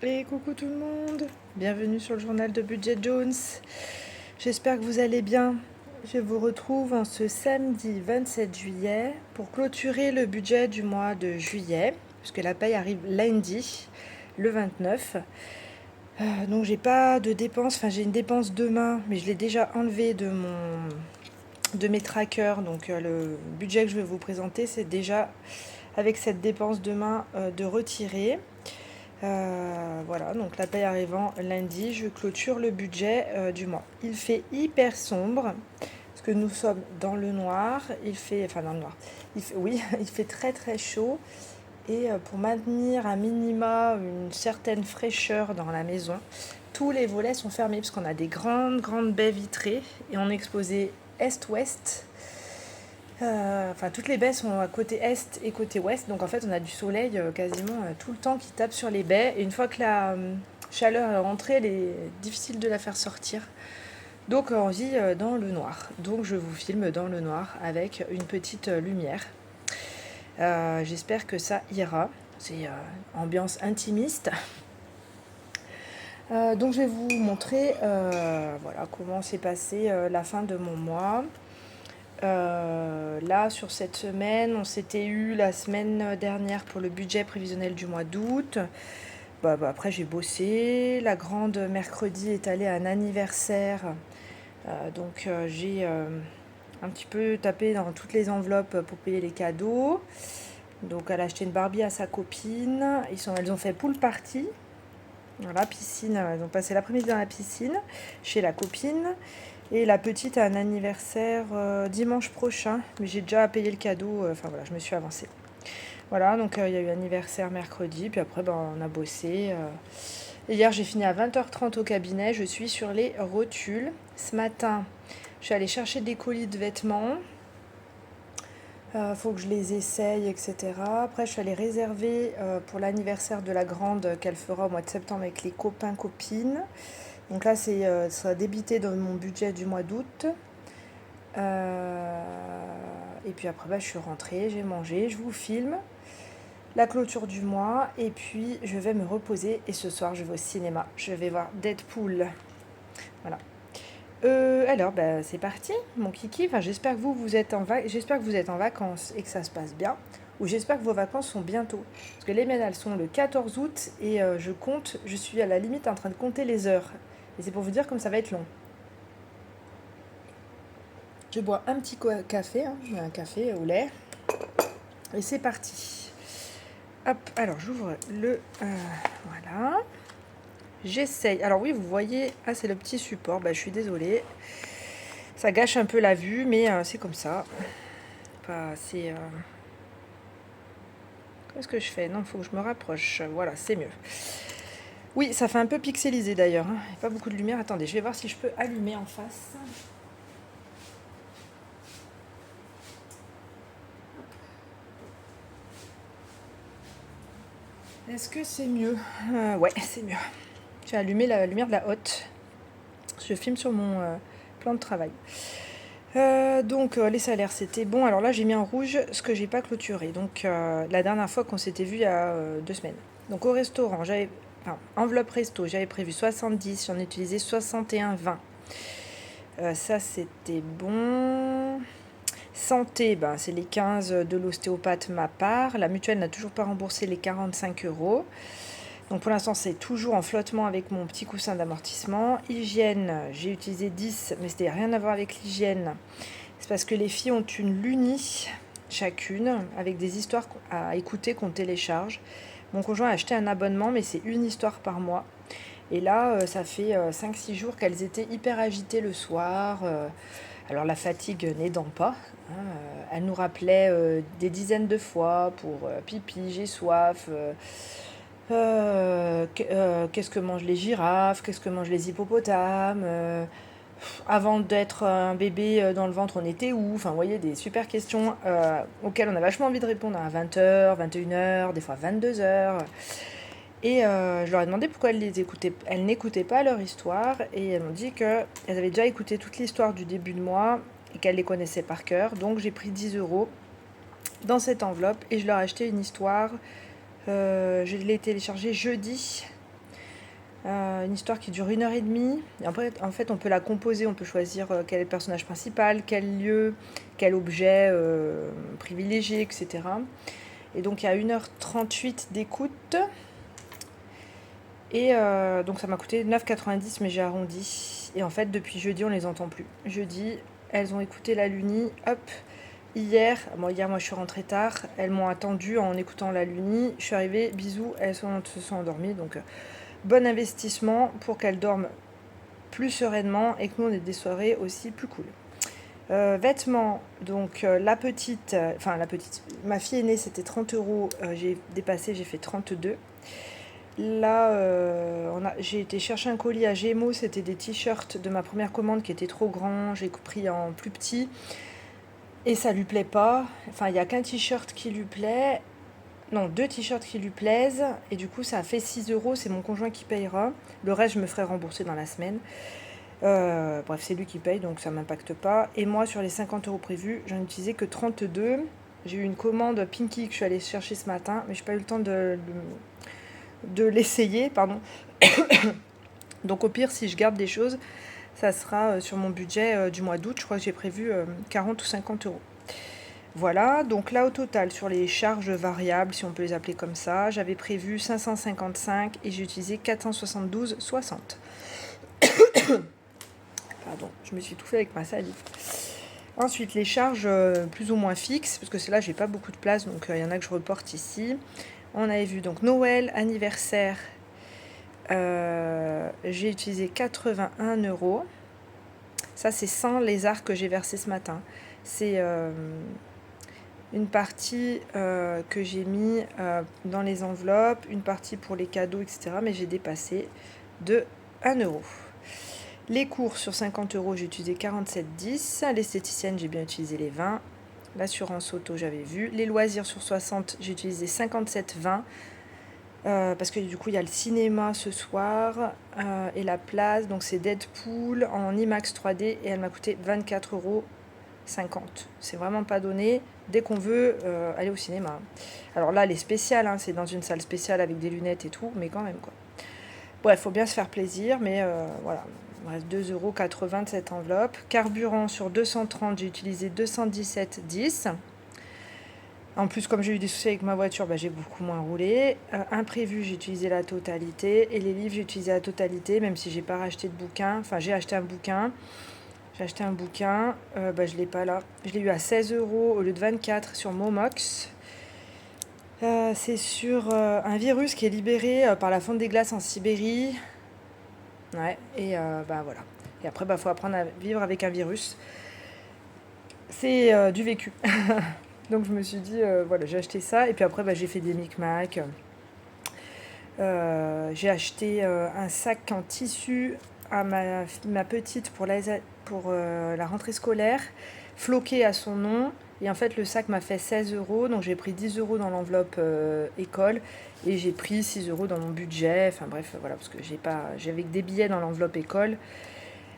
Et coucou tout le monde, bienvenue sur le journal de Budget Jones. J'espère que vous allez bien. Je vous retrouve en ce samedi 27 juillet pour clôturer le budget du mois de juillet, puisque la paye arrive lundi, le 29. Donc j'ai pas de dépenses, enfin j'ai une dépense demain, mais je l'ai déjà enlevée de mes trackers. Donc le budget que je vais vous présenter, c'est déjà avec cette dépense demain de retirer. Voilà, donc la paye arrivant lundi, je clôture le budget du mois. Il fait hyper sombre, parce que nous sommes dans le noir. Enfin dans le noir, oui, il fait très très chaud. Et pour maintenir un minima une certaine fraîcheur dans la maison, tous les volets sont fermés, parce qu'on a des grandes baies vitrées, et on est exposé est-ouest. Enfin, toutes les baies sont à côté est et côté ouest, donc en fait on a du soleil quasiment tout le temps qui tape sur les baies. Et une fois que la chaleur est rentrée, elle est difficile de la faire sortir. Donc on vit dans le noir. Donc je vous filme dans le noir avec une petite lumière. J'espère que ça ira. C'est ambiance intimiste. Donc je vais vous montrer voilà, comment s'est passée la fin de mon mois. Là, sur cette semaine, on s'était eu la semaine dernière pour le budget prévisionnel du mois d'août. Après, j'ai bossé. La grande mercredi est allée à un anniversaire. J'ai un petit peu tapé dans toutes les enveloppes pour payer les cadeaux. Donc, elle a acheté une Barbie à sa copine. Elles ont fait pool party. Voilà, piscine. Elles ont passé l'après-midi dans la piscine chez la copine. Et la petite a un anniversaire dimanche prochain, mais j'ai déjà payé le cadeau, enfin voilà, je me suis avancée. Voilà, donc il y a eu anniversaire mercredi, puis après on a bossé. Et hier j'ai fini à 20h30 au cabinet, je suis sur les rotules. Ce matin, je suis allée chercher des colis de vêtements. Faut que je les essaye, etc. Après, je suis allée réserver pour l'anniversaire de la grande qu'elle fera au mois de septembre avec les copains-copines. Donc là, ça sera débité dans mon budget du mois d'août. Et puis après, je suis rentrée, j'ai mangé, je vous filme la clôture du mois. Et puis, je vais me reposer. Et ce soir, je vais au cinéma. Je vais voir Deadpool. Voilà. Alors, c'est parti, mon kiki. Enfin, j'espère que j'espère que vous êtes en vacances et que ça se passe bien. Ou j'espère que vos vacances sont bientôt. Parce que les miennes, elles sont le 14 août et je suis à la limite en train de compter les heures. Et c'est pour vous dire comme ça va être long. Je bois un petit café, hein, un café au lait. Et c'est parti. Hop, alors j'ouvre voilà. J'essaye. Alors oui, vous voyez, c'est le petit support. Je suis désolée. Ça gâche un peu la vue, mais c'est comme ça. Qu'est-ce que je fais? Non, il faut que je me rapproche. Voilà, c'est mieux. Oui, ça fait un peu pixelisé d'ailleurs. Il n'y a pas beaucoup de lumière. Attendez, je vais voir si je peux allumer en face. Est-ce que c'est mieux? Ouais, c'est mieux. J'ai allumé la lumière de la hotte. Je filme sur mon plan de travail. Les salaires c'était bon. Alors là j'ai mis en rouge ce que j'ai pas clôturé. Donc la dernière fois qu'on s'était vu il y a 2 semaines. Donc au restaurant, enveloppe resto, j'avais prévu 70, j'en ai utilisé 61,20. Ça c'était bon. Santé, c'est les 15 de l'ostéopathe ma part. La mutuelle n'a toujours pas remboursé les 45 €. Donc pour l'instant, c'est toujours en flottement avec mon petit coussin d'amortissement. Hygiène, j'ai utilisé 10, mais c'était rien à voir avec l'hygiène. C'est parce que les filles ont une Luni chacune, avec des histoires à écouter qu'on télécharge. Mon conjoint a acheté un abonnement, mais c'est une histoire par mois. Et là, ça fait 5-6 jours qu'elles étaient hyper agitées le soir. Alors la fatigue n'aidant pas, hein, elle nous rappelait des dizaines de fois pour pipi, j'ai soif. Qu'est-ce que mangent les girafes? Qu'est-ce que mangent les hippopotames? Avant d'être un bébé dans le ventre, on était où? Enfin, vous voyez, des super questions auxquelles on a vachement envie de répondre à 20h, 21h, des fois 22h. Et je leur ai demandé pourquoi elles n'écoutaient pas leur histoire. Et elles m'ont dit qu'elles avaient déjà écouté toute l'histoire du début de mois et qu'elles les connaissaient par cœur. Donc j'ai pris 10 € dans cette enveloppe et je leur ai acheté une histoire. Je l'ai téléchargée jeudi. Une histoire qui dure 1 h 30. Et en fait, on peut la composer, on peut choisir quel est le personnage principal, quel lieu, quel objet privilégié, etc. Et donc, il y a 1 h 38 d'écoute. Et donc, ça m'a coûté 9,90, mais j'ai arrondi. Et en fait, depuis jeudi, on les entend plus. Jeudi, elles ont écouté la Luni, hop. Hier, moi je suis rentrée tard, elles m'ont attendue en écoutant la Luni. Je suis arrivée, bisous, elles se sont endormies. Donc, bon investissement pour qu'elles dorment plus sereinement et que nous on ait des soirées aussi plus cool. Vêtements, donc la petite, ma fille aînée c'était 30 euros, j'ai dépassé, j'ai fait 32. Là, j'ai été chercher un colis à Gémeaux, c'était des t-shirts de ma première commande qui étaient trop grands, j'ai pris en plus petit et ça lui plaît pas. Enfin, il n'y a qu'un t-shirt qui lui plaît. Non, 2 t-shirts qui lui plaisent. Et du coup, ça a fait 6 euros. C'est mon conjoint qui payera. Le reste, je me ferai rembourser dans la semaine. Bref, c'est lui qui paye, donc ça ne m'impacte pas. Et moi, sur les 50 euros prévus, j'en ai utilisé que 32. J'ai eu une commande Pinky que je suis allée chercher ce matin, mais je n'ai pas eu le temps de l'essayer. Pardon. Donc au pire, si je garde des choses, ça sera sur mon budget du mois d'août. Je crois que j'ai prévu 40 ou 50 euros. Voilà, donc là au total, sur les charges variables, si on peut les appeler comme ça, j'avais prévu 555 et j'ai utilisé 472,60. Pardon, je me suis étouffée avec ma salive. Ensuite, les charges plus ou moins fixes, parce que c'est là, j'ai pas beaucoup de place, donc il y en a que je reporte ici. On avait vu donc Noël, anniversaire, j'ai utilisé 81 euros. Ça, c'est sans les arts que j'ai versés ce matin. C'est une partie que j'ai mis dans les enveloppes, une partie pour les cadeaux, etc. Mais j'ai dépassé de 1 euro. Les cours sur 50 euros, j'ai utilisé 47,10. L'esthéticienne, j'ai bien utilisé les 20. L'assurance auto, j'avais vu. Les loisirs sur 60, j'ai utilisé 57,20. Parce que du coup, il y a le cinéma ce soir et la place. Donc, c'est Deadpool en IMAX 3D et elle m'a coûté 24,50 €. C'est vraiment pas donné dès qu'on veut aller au cinéma. Alors là, elle est spéciale, hein, c'est dans une salle spéciale avec des lunettes et tout, mais quand même quoi. Bref, faut bien se faire plaisir, mais voilà. Il me reste 2,80 € de cette enveloppe. Carburant sur 230, j'ai utilisé 217,10 €. En plus, comme j'ai eu des soucis avec ma voiture, j'ai beaucoup moins roulé. Imprévu, j'ai utilisé la totalité. Et les livres, j'ai utilisé la totalité, même si j'ai pas racheté de bouquin. Enfin, j'ai acheté un bouquin. Je ne l'ai pas là. Je l'ai eu à 16 euros au lieu de 24 sur Momox. C'est sur un virus qui est libéré par la fonte des glaces en Sibérie. Ouais, et voilà. Et après, faut apprendre à vivre avec un virus. C'est du vécu. Donc je me suis dit, voilà, j'ai acheté ça. Et puis après, j'ai fait des micmacs. J'ai acheté un sac en tissu à ma petite pour la rentrée scolaire, floqué à son nom. Et en fait, le sac m'a fait 16 euros. Donc j'ai pris 10 euros dans l'enveloppe école. Et j'ai pris 6 euros dans mon budget. Enfin bref, voilà, parce que j'avais que des billets dans l'enveloppe école.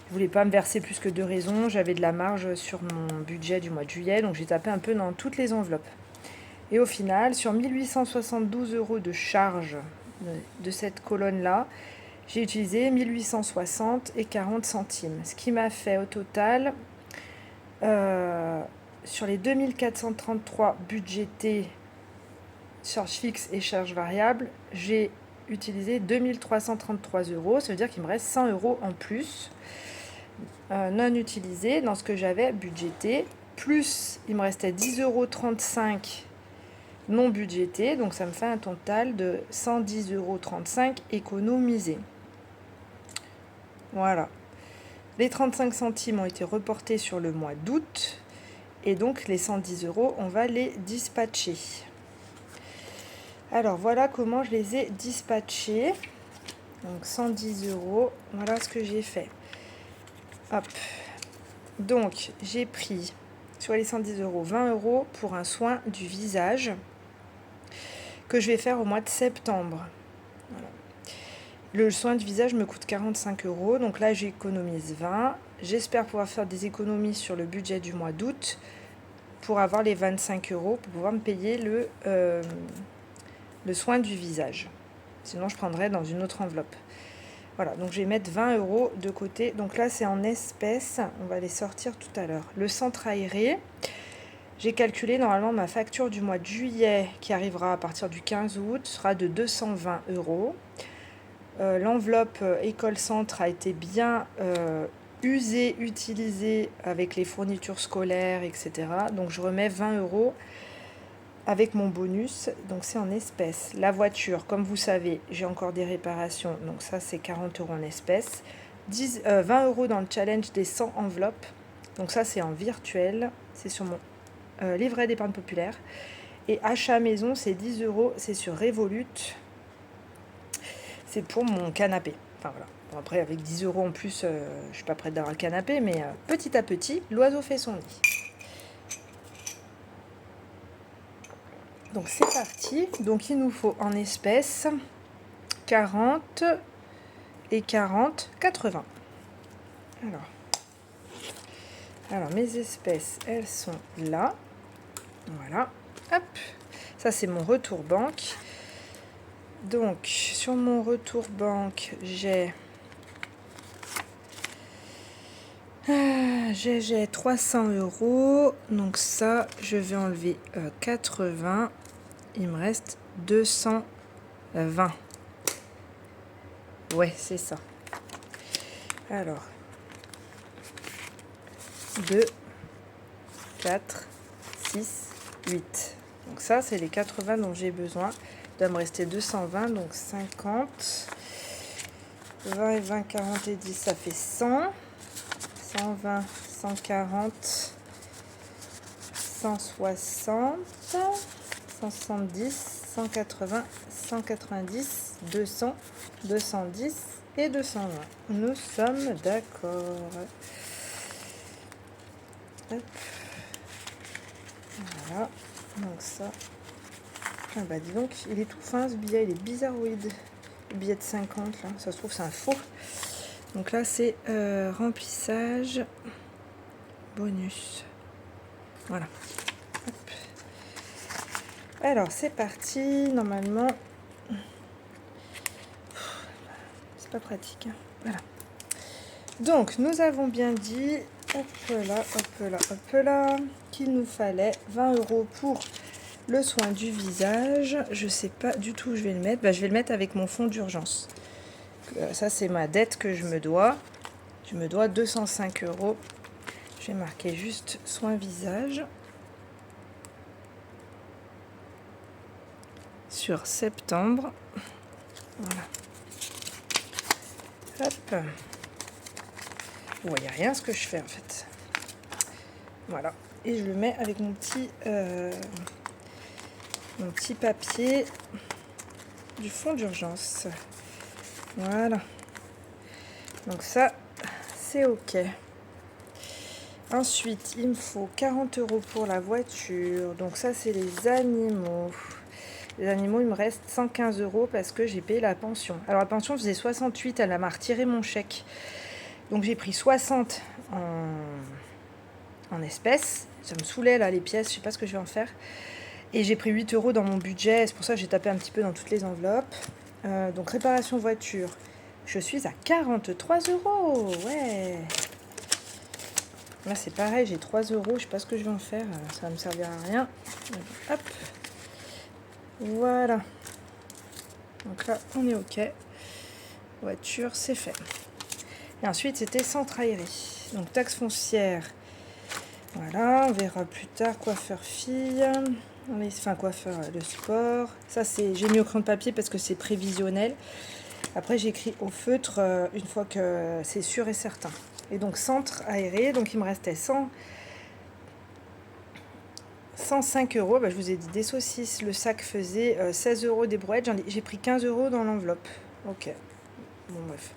Je voulais pas me verser plus que 2 raisons. J'avais de la marge sur mon budget du mois de juillet, donc j'ai tapé un peu dans toutes les enveloppes. Et au final, sur 1872 euros de charge de cette colonne-là, j'ai utilisé 1860 et 40 centimes. Ce qui m'a fait au total, sur les 2433 budgétés, charges fixes et charges variables, j'ai utilisé 2333 euros. Ça veut dire qu'il me reste 100 euros en plus. Non utilisé dans ce que j'avais budgété, plus il me restait 10,35 € non budgété, donc ça me fait un total de 110,35 € économisés. Voilà. Les 35 centimes ont été reportés sur le mois d'août et donc les 110 €, on va les dispatcher. Alors voilà comment je les ai dispatchés. Donc 110 €, voilà ce que j'ai fait. Hop. Donc, j'ai pris sur les 110 €, 20 € pour un soin du visage que je vais faire au mois de septembre. Voilà. Le soin du visage me coûte 45 €, donc là j'économise 20. J'espère pouvoir faire des économies sur le budget du mois d'août pour avoir les 25 € pour pouvoir me payer le soin du visage. Sinon, je prendrai dans une autre enveloppe. Voilà, donc je vais mettre 20 € de côté. Donc là, c'est en espèces. On va les sortir tout à l'heure. Le centre aéré, j'ai calculé normalement ma facture du mois de juillet qui arrivera à partir du 15 août sera de 220 €. L'enveloppe école-centre a été bien usée, utilisée avec les fournitures scolaires, etc. Donc je remets 20 € avec mon bonus, donc c'est en espèces. La voiture, comme vous savez, j'ai encore des réparations, donc ça c'est 40 € en espèces. 20 € dans le challenge des 100 enveloppes, donc ça c'est en virtuel, c'est sur mon livret d'épargne populaire. Et achat maison, c'est 10 €, c'est sur Revolut, c'est pour mon canapé. Enfin voilà. Bon, après avec 10 € en plus, je suis pas prête d'avoir le canapé, mais petit à petit, l'oiseau fait son nid. Donc c'est parti. Donc il nous faut en espèces 40 et 40, 80. Alors mes espèces, elles sont là. Voilà. Hop. Ça c'est mon retour banque. Donc sur mon retour banque, j'ai 300 €. Donc ça, je vais enlever 80. Il me reste 220. Ouais, c'est ça. Alors, 2, 4, 6, 8. Donc ça, c'est les 80 dont j'ai besoin. Il doit me rester 220, donc 50. 20 et 20, 40 et 10, ça fait 100. 120, 140, 160, 170, 180, 190, 200, 210 et 220. Nous sommes d'accord. Voilà, donc ça. Ah bah dis donc, il est tout fin ce billet, il est bizarroïde. Le billet de 50 là, ça se trouve c'est un faux. Donc là c'est remplissage bonus. Voilà. Hop. Alors c'est parti. Normalement, c'est pas pratique. Hein. Voilà. Donc nous avons bien dit, hop là, qu'il nous fallait 20 € pour le soin du visage. Je sais pas du tout où je vais le mettre. Bah, je vais le mettre avec mon fonds d'urgence. Ça c'est ma dette que je me dois. Je me dois 205 €. Je vais marquer juste soin visage sur septembre. Voilà. Hop. Vous voyez rien ce que je fais en fait. Voilà. Et je le mets avec mon petit papier du fonds d'urgence. Voilà. Donc ça, c'est OK. Ensuite, il me faut 40 € pour la voiture. Donc ça, c'est les animaux. Les animaux, il me reste 115 € parce que j'ai payé la pension. Alors la pension faisait 68, elle m'a retiré mon chèque. Donc j'ai pris 60 en espèces. Ça me saoulait là les pièces, je sais pas ce que je vais en faire. Et j'ai pris 8 € dans mon budget, c'est pour ça que j'ai tapé un petit peu dans toutes les enveloppes. Donc réparation voiture, je suis à 43 €. Ouais. Là c'est pareil, j'ai 3 €, je sais pas ce que je vais en faire, ça va me servir à rien. Hop. Voilà. Donc là on est OK. Voiture, c'est fait. Et ensuite c'était centre aéré. Donc taxe foncière. Voilà, on verra plus tard. Coiffeur fille. Enfin coiffeur le sport. Ça c'est, j'ai mis au crayon de papier parce que c'est prévisionnel. Après j'écris au feutre une fois que c'est sûr et certain. Et donc centre aéré, donc il me restait 105 €. Bah, je vous ai dit des saucisses, le sac faisait 16 € des brouettes. J'ai pris 15 € dans l'enveloppe. Ok. Bon bref.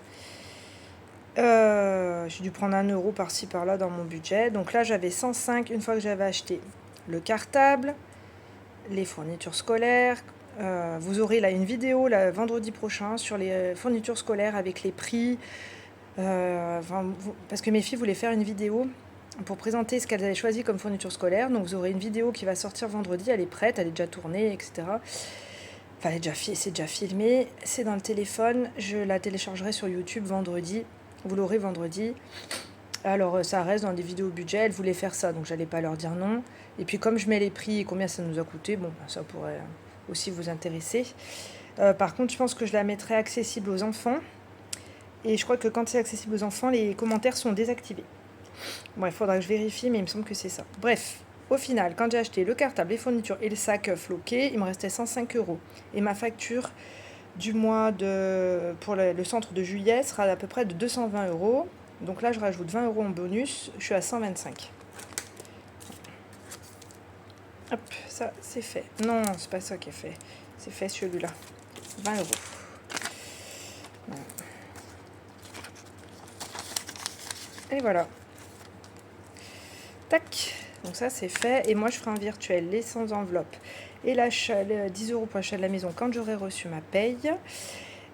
J'ai dû prendre 1 € par-ci par-là dans mon budget. Donc là j'avais 105 une fois que j'avais acheté le cartable, les fournitures scolaires. Vous aurez là une vidéo là, vendredi prochain sur les fournitures scolaires avec les prix. Parce que mes filles voulaient faire une vidéo pour présenter ce qu'elles avaient choisi comme fourniture scolaire. Donc vous aurez une vidéo qui va sortir vendredi, elle est prête, elle est déjà tournée, etc. Enfin, c'est déjà filmé, c'est dans le téléphone. Je la téléchargerai sur YouTube vendredi. Vous l'aurez vendredi. Alors, ça reste dans des vidéos budget. Elle voulait faire ça, donc j'allais pas leur dire non. Et puis, comme je mets les prix et combien ça nous a coûté, bon, ça pourrait aussi vous intéresser. Par contre, je pense que je la mettrai accessible aux enfants. Et je crois que quand c'est accessible aux enfants, les commentaires sont désactivés. Bon, il faudra que je vérifie, mais il me semble que c'est ça. Bref, au final, quand j'ai acheté le cartable, les fournitures et le sac floqué, il me restait 105 euros. Et ma facture du mois pour le centre de juillet sera à peu près de 220 euros. Donc là, je rajoute 20 euros en bonus, je suis à 125. Hop, ça, c'est fait. Non, c'est pas ça qui est fait. C'est fait celui-là. 20 euros. Voilà. Et voilà. Tac. Donc ça, c'est fait. Et moi, je ferai un virtuel, les sans enveloppe. Et l'achat, 10 euros pour l'achat de la maison quand j'aurai reçu ma paye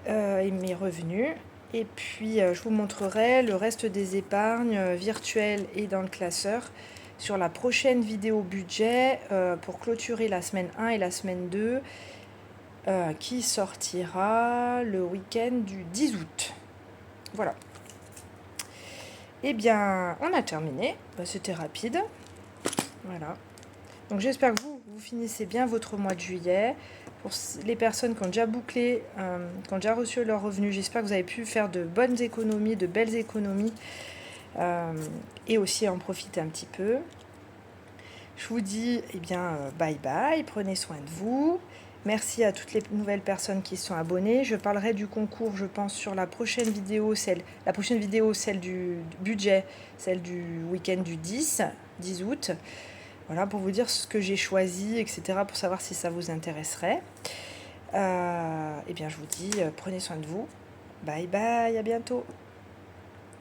et mes revenus. Et puis, je vous montrerai le reste des épargnes virtuelles et dans le classeur sur la prochaine vidéo budget pour clôturer la semaine 1 et la semaine 2 qui sortira le week-end du 10 août. Voilà. Eh bien, on a terminé. C'était rapide. Voilà. Donc j'espère que vous finissez bien votre mois de juillet. Pour les personnes qui ont déjà bouclé, qui ont déjà reçu leurs revenus, j'espère que vous avez pu faire de bonnes économies, de belles économies et aussi en profiter un petit peu. Je vous dis eh bien bye bye, prenez soin de vous. Merci à toutes les nouvelles personnes qui sont abonnées. Je parlerai du concours, je pense, sur la prochaine vidéo, celle du budget, celle du week-end du 10 août. Voilà, pour vous dire ce que j'ai choisi, etc., pour savoir si ça vous intéresserait. Eh bien, je vous dis, prenez soin de vous. Bye bye, à bientôt.